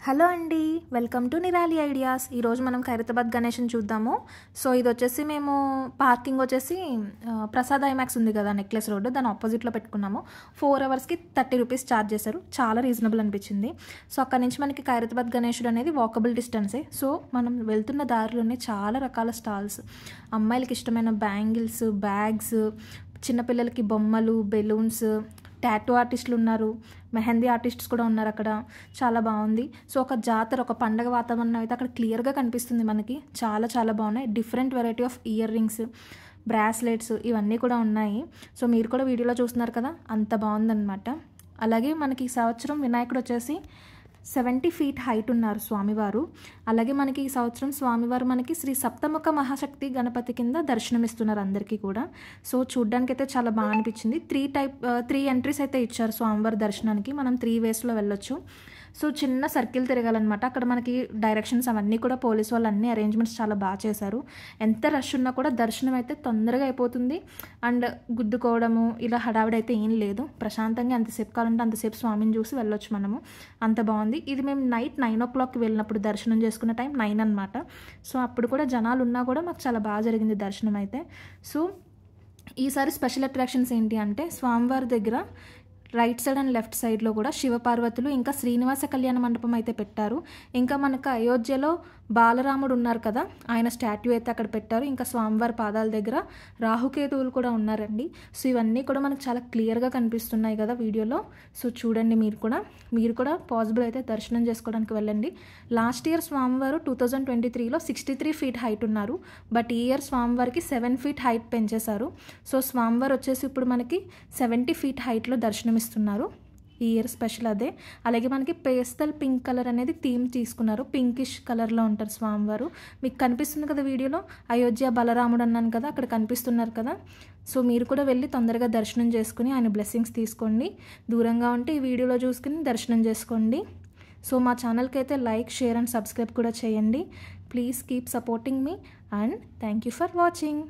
Hello అండి, welcome to Nirali ideas. ఈరోజు మనం ఖైరతాబాద్ గణేష్ని చూద్దాము. సో ఇది వచ్చేసి మేము పార్కింగ్ వచ్చేసి ప్రసాద్ ఐమాక్స్ ఉంది కదా నెక్లెస్ రోడ్, దాని ఆపోజిట్లో పెట్టుకున్నాము. 4 అవర్స్కి 30 రూపీస్ ఛార్జ్ చేశారు. చాలా రీజనబుల్ అనిపించింది. సో అక్కడ నుంచి మనకి ఖైరతాబాద్ గణేశుడు అనేది వాకబుల్ డిస్టెన్సే. సో మనం వెళ్తున్న దారిలోనే చాలా రకాల స్టాల్స్, అమ్మాయిలకి ఇష్టమైన బ్యాంగిల్స్, బ్యాగ్స్, చిన్నపిల్లలకి బొమ్మలు, బెలూన్స్, టాటూ ఆర్టిస్టులు ఉన్నారు, మెహందీ ఆర్టిస్ట్స్ కూడా ఉన్నారు అక్కడ. చాలా బాగుంది. సో ఒక జాతర, ఒక పండగ వాతావరణం అయితే అక్కడ క్లియర్గా కనిపిస్తుంది మనకి. చాలా చాలా బాగున్నాయి. Different variety of ear rings, bracelets ఇవన్నీ కూడా ఉన్నాయి. సో మీరు కూడా వీడియోలో చూస్తున్నారు కదా, అంత బాగుందన్నమాట. అలాగే మనకి ఈ సంవత్సరం వినాయకుడు వచ్చేసి 70 feet హైట్ ఉన్నారు స్వామివారు. అలాగే మనకి ఈ సంవత్సరం స్వామివారు మనకి శ్రీ సప్తముఖ మహాశక్తి గణపతి కింద దర్శనమిస్తున్నారు అందరికీ కూడా. సో చూడ్డానికి అయితే చాలా బాగా అనిపించింది. 3 ఎంట్రీస్ అయితే ఇచ్చారు స్వామివారి దర్శనానికి. మనం 3 waysలో వెళ్ళొచ్చు. సో చిన్న సర్కిల్ తిరగాలన్నమాట. అక్కడ మనకి డైరెక్షన్స్ అవన్నీ కూడా పోలీస్ వాళ్ళు అన్ని అరేంజ్మెంట్స్ చాలా బాగా చేశారు. ఎంత రష్ ఉన్నా కూడా దర్శనం అయితే తొందరగా అయిపోతుంది. అండ్ గుద్దుకోవడము ఇలా హడావిడి అయితే ఏం లేదు. ప్రశాంతంగా ఎంతసేపు కావాలంటే అంతసేపు స్వామిని చూసి వెళ్ళొచ్చు మనము. అంత బాగుంది. ఇది మేము నైట్ 9 o'clockకి వెళ్ళినప్పుడు దర్శనం చేసుకున్న టైం 9 అనమాట. సో అప్పుడు కూడా జనాలు ఉన్నా కూడా మాకు చాలా బాగా జరిగింది దర్శనం అయితే. సో ఈసారి స్పెషల్ అట్రాక్షన్స్ ఏంటి అంటే, స్వామివారి దగ్గర రైట్ సైడ్ అండ్ లెఫ్ట్ సైడ్లో కూడా శివపార్వతులు ఇంకా శ్రీనివాస కళ్యాణ మండపం అయితే పెట్టారు. ఇంకా మనకు అయోధ్యలో బాలరాముడు ఉన్నారు కదా, ఆయన స్టాట్యూ అయితే అక్కడ పెట్టారు. ఇంకా స్వామివారి పాదాల దగ్గర రాహుకేతువులు కూడా ఉన్నారండి. సో ఇవన్నీ కూడా మనకు చాలా క్లియర్గా కనిపిస్తున్నాయి కదా వీడియోలో. సో చూడండి, మీరు కూడా పాసిబుల్ అయితే దర్శనం చేసుకోవడానికి వెళ్ళండి. లాస్ట్ ఇయర్ స్వామివారు 2023లో 63 feet హైట్ ఉన్నారు. బట్ ఈ ఇయర్ స్వామివారికి 7 feet హైట్ పెంచేశారు. సో స్వామివారు వచ్చేసి ఇప్పుడు మనకి 70 feet హైట్లో దర్శనమిస్తున్నారు. ఈ ఇయర్ స్పెషల్ అదే. అలాగే మనకి పేస్టల్ పింక్ కలర్ అనేది థీమ్ తీసుకున్నారు. పింకిష్ కలర్లో ఉంటారు స్వామివారు. మీకు కనిపిస్తుంది కదా వీడియోలో, అయోధ్య బలరాముడు అన్నాను కదా, అక్కడ కనిపిస్తున్నారు కదా. సో మీరు కూడా వెళ్ళి తొందరగా దర్శనం చేసుకుని ఆయన బ్లెస్సింగ్స్ తీసుకోండి. దూరంగా ఉంటే ఈ వీడియోలో చూసుకుని దర్శనం చేసుకోండి. సో మా ఛానల్కి అయితే లైక్, షేర్ అండ్ సబ్స్క్రైబ్ కూడా చేయండి. Please keep supporting me and thank you for watching.